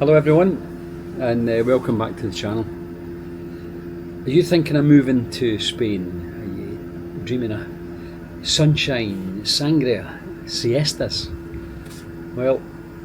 Hello everyone, and welcome back to the channel. Are you thinking of moving to Spain? Are you dreaming of sunshine, sangria, siestas? Well,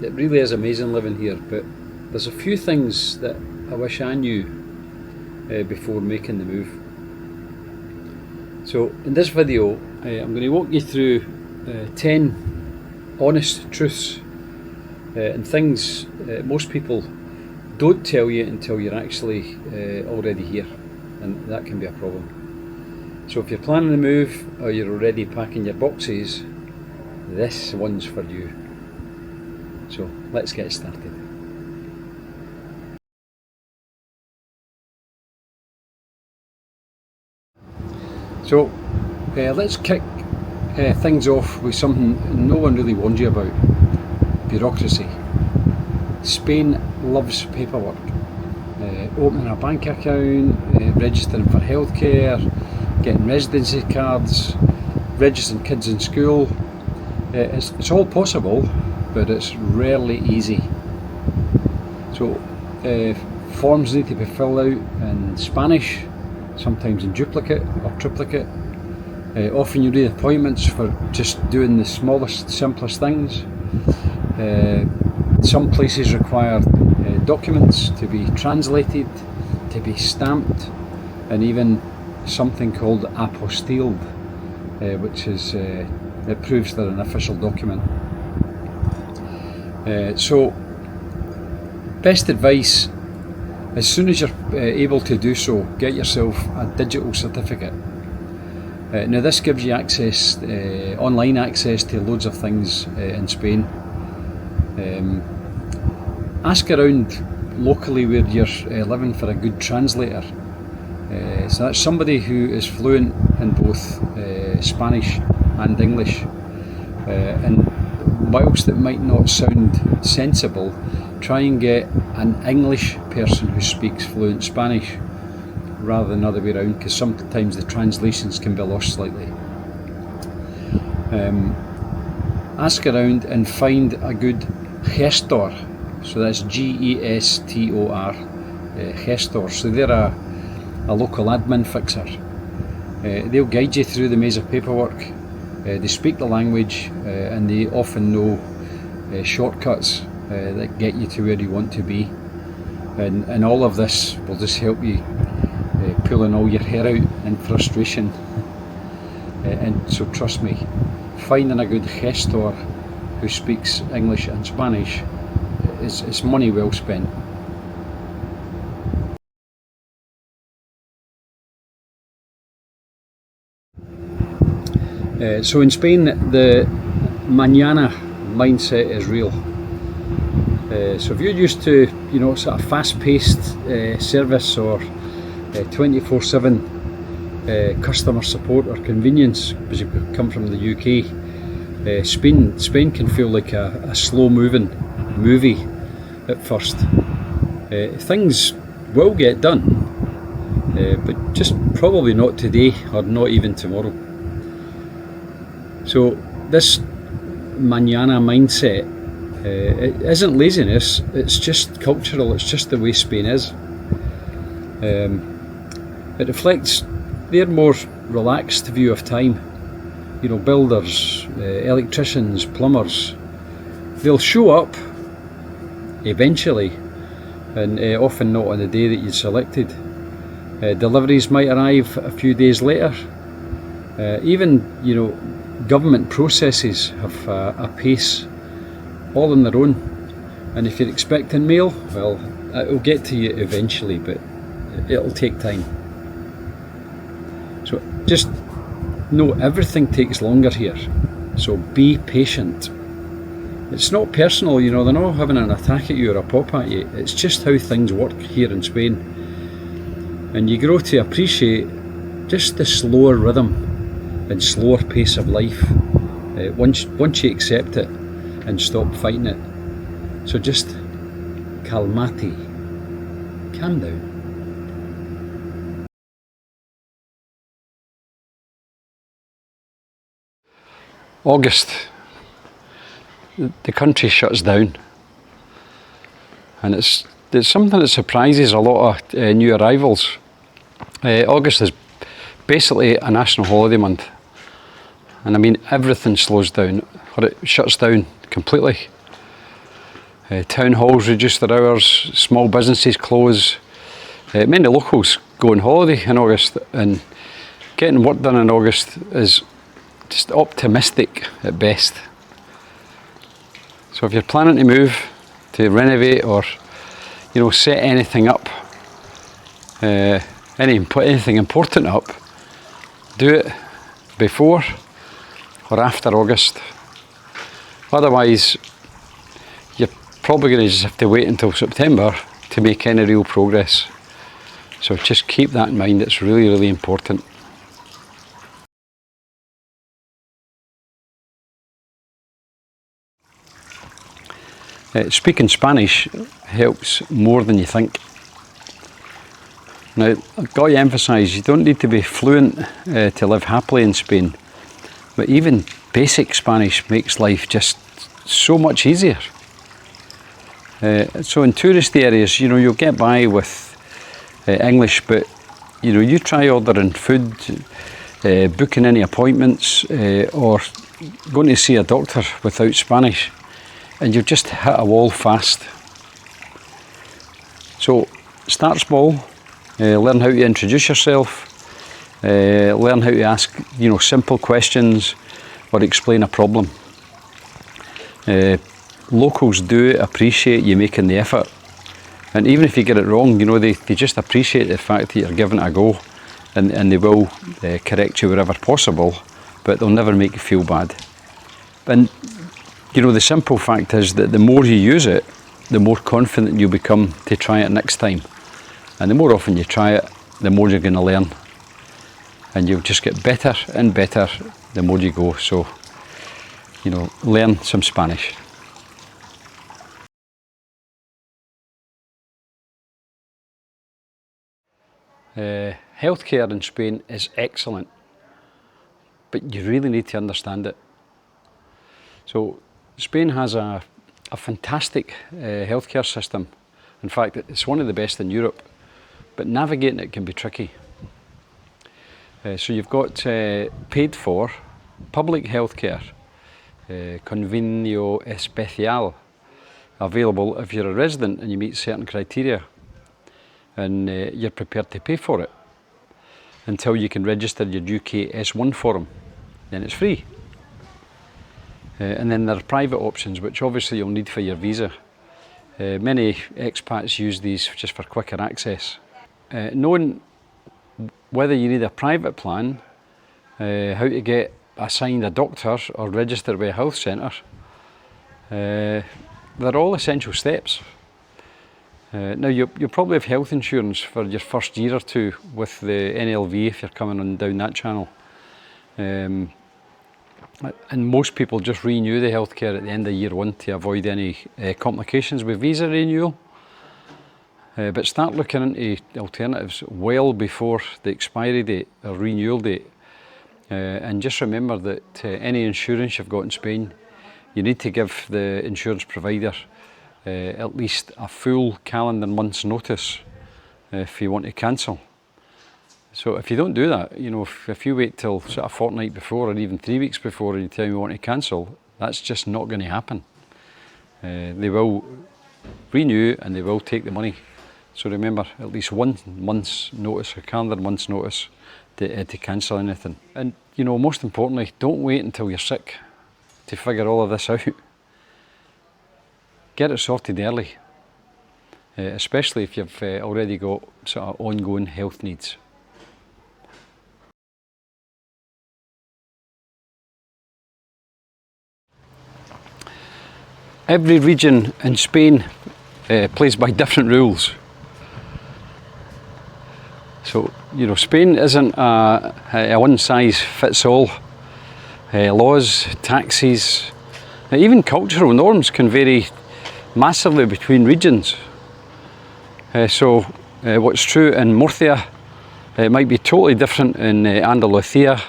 it really is amazing living here, but there's a few things that I wish I knew before making the move. So in this video I'm going to walk you through 10 honest truths and things most people don't tell you until you're actually already here, and that can be a problem. So if you're planning to move or you're already packing your boxes, this one's for you. So let's get started. So let's kick things off with something no one really warns you about: bureaucracy. Spain loves paperwork. Opening a bank account, registering for healthcare, getting residency cards, registering kids in school. It's all possible, but it's rarely easy. So forms need to be filled out in Spanish, sometimes in duplicate or triplicate. Often you read appointments for just doing the smallest, simplest things. Some places require documents to be translated, to be stamped, and even something called apostilled, which is it proves they're an official document. So best advice: as soon as you're able to do so, get yourself a digital certificate. Now this gives you access, online access to loads of things in Spain. Ask around locally where you're living for a good translator. So that's somebody who is fluent in both Spanish and English. And whilst it might not sound sensible, try and get an English person who speaks fluent Spanish rather than the other way around, because sometimes the translations can be lost slightly. Ask around and find a good gestor. So that's G-E-S-T-O-R, gestor. So they're a local admin fixer. They'll guide you through the maze of paperwork. They speak the language, and they often know shortcuts that get you to where you want to be. And all of this will just help you pulling all your hair out in frustration. And so trust me, finding a good gestor who speaks English and Spanish is money well spent. So in Spain, the Mañana mindset is real. So if you're used to, sort of fast-paced service or 24/7 customer support or convenience, because you come from the UK, Spain can feel like a slow-moving movie at first. Things will get done, but just probably not today or not even tomorrow. So this Mañana mindset, it isn't laziness, it's just cultural, it's just the way Spain is. It reflects their more relaxed view of time. Builders, electricians, plumbers, they'll show up eventually, and often not on the day that you selected. Deliveries might arrive a few days later. Even government processes have a pace all on their own, and if you're expecting mail, well, it'll get to you eventually, but it'll take time. So just know everything takes longer here, so be patient. It's not personal, they're not having an attack at you or a pop at you. It's just how things work here in Spain, and you grow to appreciate just the slower rhythm and slower pace of life once you accept it and stop fighting it. So just calmate, calm down. August, the country shuts down. and it's something that surprises a lot of new arrivals. August is basically a national holiday month, and I mean everything slows down, or it shuts down completely. Town halls reduce their hours, small businesses close. Many locals go on holiday in August, and getting work done in August is just optimistic at best. So if you're planning to move, to renovate, or set anything up, anything important up, do it before or after August. Otherwise, you're probably going to just have to wait until September to make any real progress. So just keep that in mind, it's really, really important. Speaking Spanish helps more than you think. Now, I've got to emphasise, you don't need to be fluent to live happily in Spain, but even basic Spanish makes life just so much easier. So in touristy areas, you'll get by with English, but you try ordering food, booking any appointments, or going to see a doctor without Spanish, and you've just hit a wall fast. So start small, learn how to introduce yourself, learn how to ask simple questions or explain a problem. Locals do appreciate you making the effort, and even if you get it wrong, they just appreciate the fact that you're giving it a go, and they will correct you wherever possible, but they'll never make you feel bad. And the simple fact is that the more you use it, the more confident you become to try it next time. And the more often you try it, the more you're going to learn. And you'll just get better and better the more you go. So, learn some Spanish. Healthcare in Spain is excellent, but you really need to understand it. So Spain has a fantastic healthcare system. In fact, it's one of the best in Europe, but navigating it can be tricky. So you've got paid for public healthcare, convenio especial, available if you're a resident and you meet certain criteria, and you're prepared to pay for it until you can register your UK S1 form. Then it's free. And then there are private options, which obviously you'll need for your visa. Many expats use these just for quicker access. Knowing whether you need a private plan, how to get assigned a doctor or register with a health centre, they're all essential steps. Now you'll probably have health insurance for your first year or two with the NLV if you're coming on down that channel. And most people just renew the healthcare at the end of year one to avoid any complications with visa renewal. But start looking into alternatives well before the expiry date or renewal date. And just remember that any insurance you've got in Spain, you need to give the insurance provider at least a full calendar month's notice if you want to cancel. So if you don't do that, if you wait till sort of a fortnight before or even 3 weeks before you tell me you want to cancel, that's just not going to happen. They will renew and they will take the money. So remember, at least 1 month's notice, a calendar month's notice to cancel anything. And most importantly, don't wait until you're sick to figure all of this out. Get it sorted early, especially if you've already got sort of ongoing health needs. Every region in Spain plays by different rules. So, Spain isn't a one-size-fits-all. Laws, taxes, even cultural norms can vary massively between regions. So what's true in Murcia might be totally different in Andalusia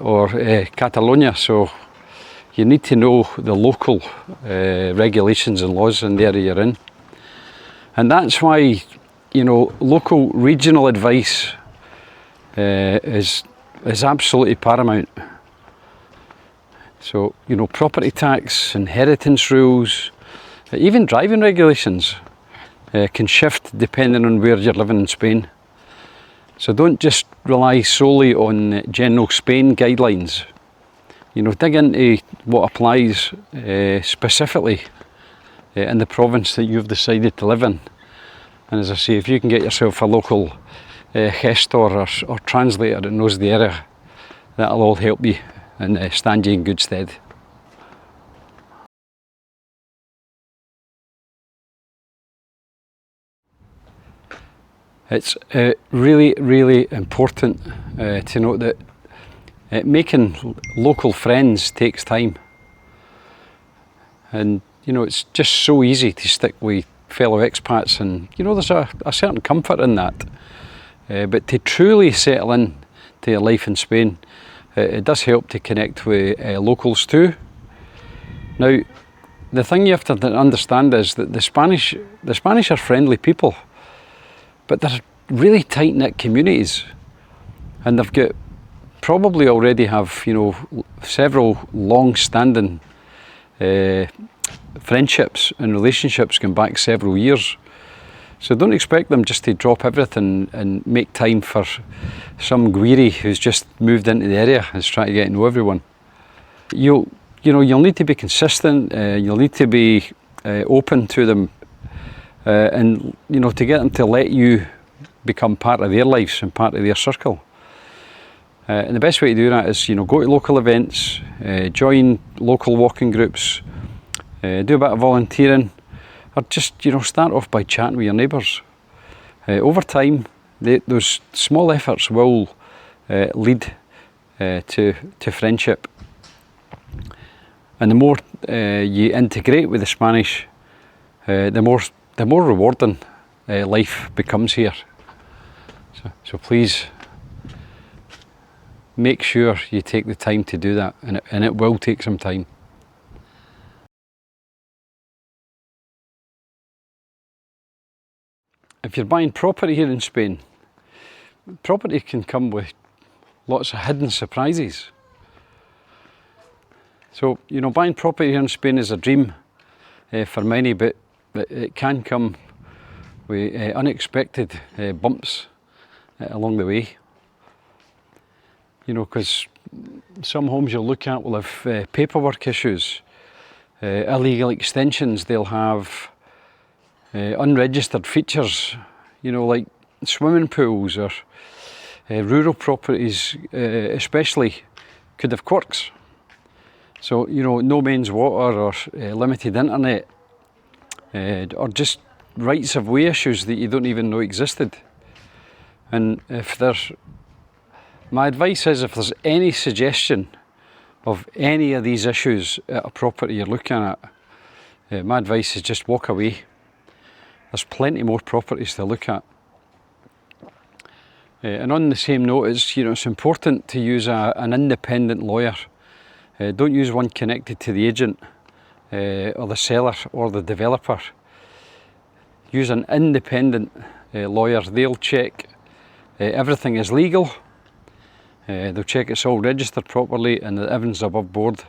or Catalonia. So you need to know the local regulations and laws in the area you're in. And that's why, you know, local regional advice is absolutely paramount. So, you know, property tax, inheritance rules, even driving regulations can shift depending on where you're living in Spain. So don't just rely solely on general Spain guidelines. You know, dig into what applies specifically in the province that you've decided to live in. And as I say, if you can get yourself a local gestor or translator that knows the area, that'll all help you and stand you in good stead. It's really, really important to note that making local friends takes time. And, you know, it's just so easy to stick with fellow expats, and, you know, there's a certain comfort in that. But to truly settle in to your life in Spain, it does help to connect with locals too. Now, the thing you have to understand is that the Spanish are friendly people, but they're really tight-knit communities, and they've got probably already have, you know, several long-standing friendships and relationships going back several years. So don't expect them just to drop everything and make time for some guiri who's just moved into the area and is trying to get to know everyone. You'll need to be consistent. You'll need to be open to them, and, you know, to get them to let you become part of their lives and part of their circle. And the best way to do that is, you know, go to local events, join local walking groups, do a bit of volunteering, or just, you know, start off by chatting with your neighbours. Over time, those small efforts will lead to friendship. And the more you integrate with the Spanish, the more rewarding life becomes here. So please make sure you take the time to do that, and it will take some time. If you're buying property here in Spain, property can come with lots of hidden surprises. So, you know, buying property here in Spain is a dream for many, but it can come with unexpected bumps along the way. You know, because some homes you'll look at will have paperwork issues, illegal extensions, they'll have unregistered features, you know, like swimming pools, or rural properties especially could have quirks. So, you know, no mains water, or limited internet, or just rights of way issues that you don't even know existed. And my advice is, if there's any suggestion of any of these issues at a property you're looking at, my advice is just walk away. There's plenty more properties to look at. And on the same note, it's important to use an independent lawyer. Don't use one connected to the agent or the seller or the developer. Use an independent lawyer. They'll check everything is legal. They'll check it's all registered properly and that everything's above board.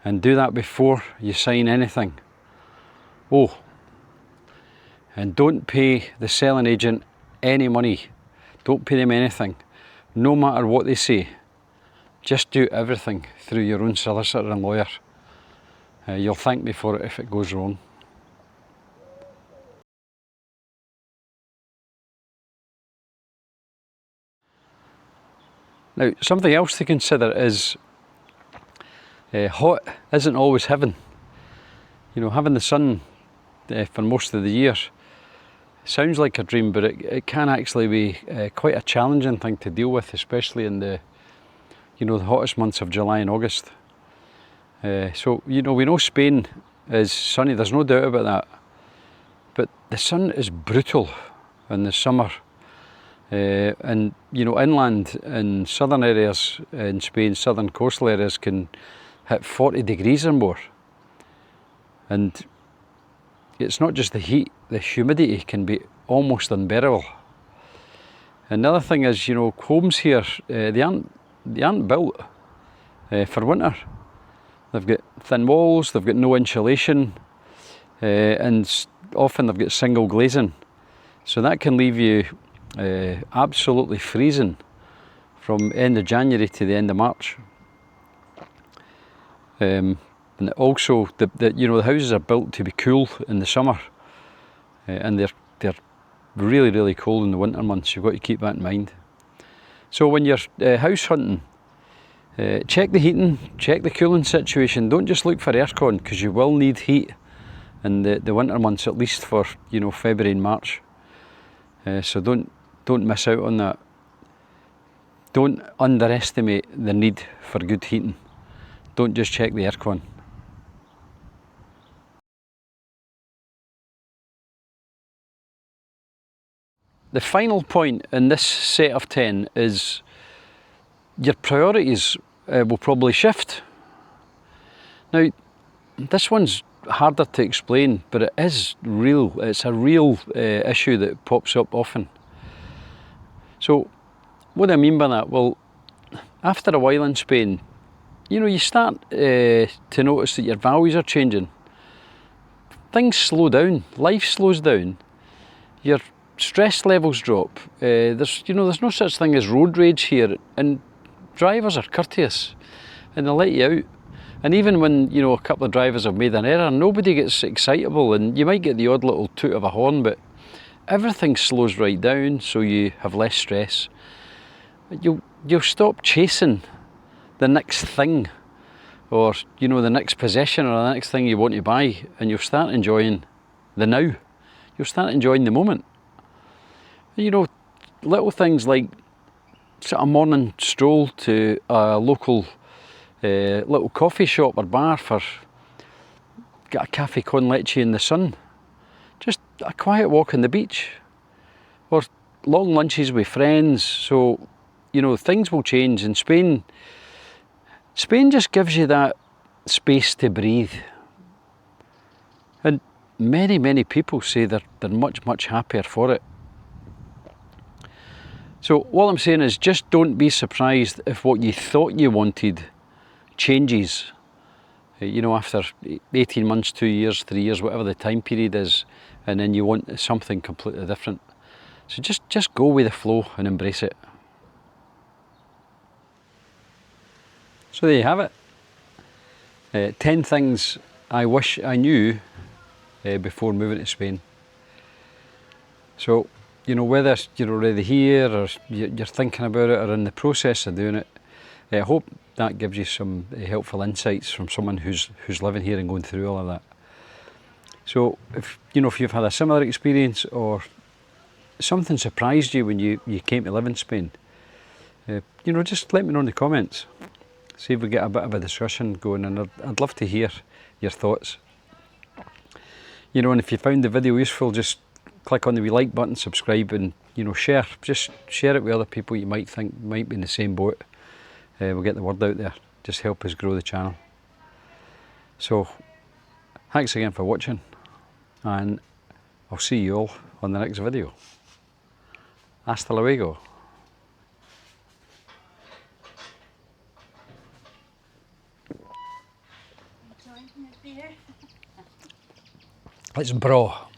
And do that before you sign anything. Oh, and don't pay the selling agent any money. Don't pay them anything, no matter what they say. Just do everything through your own solicitor and lawyer. You'll thank me for it if it goes wrong. Now, something else to consider is hot isn't always heaven. You know, having the sun for most of the year sounds like a dream, but it can actually be quite a challenging thing to deal with, especially in the hottest months of July and August. So, you know, we know Spain is sunny, there's no doubt about that. But the sun is brutal in the summer. And, you know, inland and southern areas in Spain, southern coastal areas, can hit 40 degrees or more. And, it's not just the heat, the humidity can be almost unbearable. And the other thing is, you know, homes here, they aren't built for winter. They've got thin walls, they've got no insulation, and often they've got single glazing. So that can leave you absolutely freezing from end of January to the end of March. And also, you know, the houses are built to be cool in the summer, and they're really, really cold in the winter months. You've got to keep that in mind. So when you're house hunting, check the heating, check the cooling situation. Don't just look for aircon, because you will need heat in the winter months, at least for, you know, February and March. So don't miss out on that. Don't underestimate the need for good heating. Don't just check the aircon. The final point in this set of 10 is your priorities will probably shift. Now, this one's harder to explain, but it is real. It's a real issue that pops up often. So, what do I mean by that? Well, after a while in Spain, you know, you start to notice that your values are changing. Things slow down, life slows down, your stress levels drop. There's no such thing as road rage here, and drivers are courteous and they'll let you out. And even when, you know, a couple of drivers have made an error, nobody gets excitable, and you might get the odd little toot of a horn, but everything slows right down, so you have less stress. You'll stop chasing the next thing, or, you know, the next possession or the next thing you want to buy, and you'll start enjoying the now. You'll start enjoying the moment. You know, little things like sort of morning stroll to a local little coffee shop or bar for get a cafe con leche in the sun, just a quiet walk on the beach, or long lunches with friends. So, you know, things will change. In Spain just gives you that space to breathe, and many people say they're much happier for it. So all I'm saying is, just don't be surprised if what you thought you wanted changes, you know, after 18 months, 2 years, 3 years, whatever the time period is, and then you want something completely different. So just go with the flow and embrace it. So there you have it. 10 things I wish I knew before moving to Spain. So, you know, whether you're already here or you're thinking about it or in the process of doing it, I hope that gives you some helpful insights from someone who's living here and going through all of that. So if you've had a similar experience, or something surprised you when you came to live in Spain, you know, just let me know in the comments. See if we get a bit of a discussion going, and I'd love to hear your thoughts. You know, and if you found the video useful, just click on the wee like button, subscribe, and, you know, share it with other people you might think might be in the same boat. We'll get the word out there. Just help us grow the channel. So thanks again for watching, and I'll see you all on the next video. Hasta luego. It's bra.